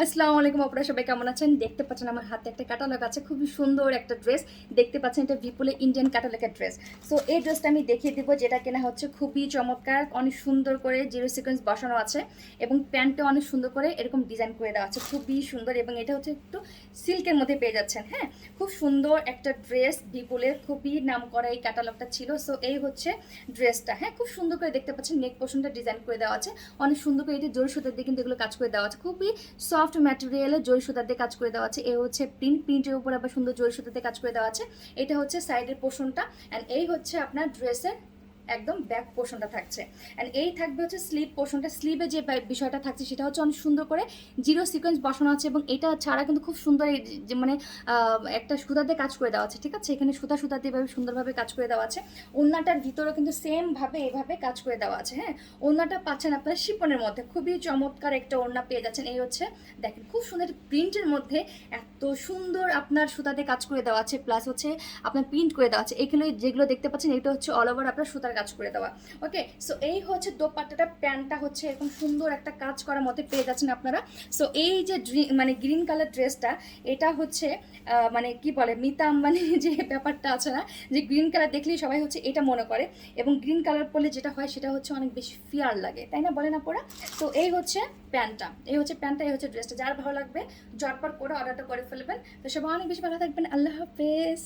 আসসালামু আলাইকুম, আপনারা সবাই কেমন আছেন? দেখতে পাচ্ছেন আমার হাতে একটা ক্যাটালগ আছে, খুবই সুন্দর একটা ড্রেস। দেখতে পাচ্ছেন এটা বিপুলের ইন্ডিয়ান ক্যাটালগের ড্রেস। সো এই ড্রেসটা আমি দেখিয়ে দিব, যেটা কেনা হচ্ছে খুবই চমৎকার, অনেক সুন্দর করে জিরো সিকোয়েন্স বসানো আছে এবং প্যান্টটা অনেক সুন্দর করে এরকম ডিজাইন করে দেওয়া আছে, খুবই সুন্দর। এবং এটা হচ্ছে একটু সিল্কের মধ্যে পেয়ে যাচ্ছেন। হ্যাঁ, খুব সুন্দর একটা ড্রেস, বিপুলের খুবই নাম করা এই ক্যাটালগটা ছিল। সো এই হচ্ছে ড্রেসটা। হ্যাঁ, খুব সুন্দর করে দেখতে পাচ্ছেন নেক পোর্শনটা ডিজাইন করে দেওয়া আছে, অনেক সুন্দর করে এটা জরি সুতার দিয়ে কিন্তু এগুলো কাজ করে দেওয়া আছে, খুবই সফট ম্যাটেরিয়ালে জরি সুতার দিয়ে কাজ করে দেওয়া আছে। এ হচ্ছে প্রিন্টের উপর আবার সুন্দর জরি সুতার দিয়ে কাজ করে দেওয়া আছে। এটা হচ্ছে সাইডের পোর্শনটা, অ্যান্ড এই হচ্ছে আপনার ড্রেসের একদম ব্যাক পোর্শনটা থাকছে। অ্যান্ড এই থাকবে হচ্ছে স্লিভ পোর্শনটা। স্লিভে যে বিষয়টা থাকছে সেটা হচ্ছে অনেক সুন্দর করে জিরো সিকোয়েন্স বসানো আছে, এবং এটা ছাড়া কিন্তু খুব সুন্দর এই যে মানে একটা সুতা দিয়ে কাজ করে দেওয়া আছে। ঠিক আছে, এখানে সুতা সুতা দিয়ে সুন্দরভাবে কাজ করে দেওয়া আছে। ওড়নাটার ভিতরেও কিন্তু সেম ভাবে এভাবে কাজ করে দেওয়া আছে। হ্যাঁ, ওড়নাটা পাচ্ছেন আপনারা শিপনের মধ্যে, খুবই চমৎকার একটা ওড়না পেয়ে যাচ্ছেন। এই হচ্ছে দেখেন, খুব সুন্দর প্রিন্টের মধ্যে এত সুন্দর আপনার সুতাতে কাজ করে দেওয়া আছে, প্লাস হচ্ছে আপনার প্রিন্ট করে দেওয়া আছে। এগুলো যেগুলো দেখতে পাচ্ছেন এটা হচ্ছে অল ওভার আপনার সুতার কাজ করে দেওয়া। ওকে, সো এই হচ্ছে দোপাট্টাটা, প্যান্টটা হচ্ছে এরকম সুন্দর একটা কাজ করার মধ্যে পেয়ে যাচ্ছেন আপনারা। সো এই যে মানে গ্রিন কালার ড্রেসটা, এটা হচ্ছে মানে কি বলে মিতা আম্বানি যে ব্যাপারটা আছে না, যে গ্রিন কালার দেখলেই সবাই হচ্ছে এটা মনে করে, এবং গ্রিন কালার পরলে যেটা হয় সেটা হচ্ছে অনেক বেশি ফিয়ার লাগে, তাই না বলেন আপনারা? তো এই হচ্ছে প্যান্টটা, এই হচ্ছে ড্রেসটা। যার ভালো লাগবে ঝটপট করে অর্ডারটা করে ফেলবেন। তো সবাই অনেক বেশি ভালো থাকবেন। আল্লাহ হাফেজ।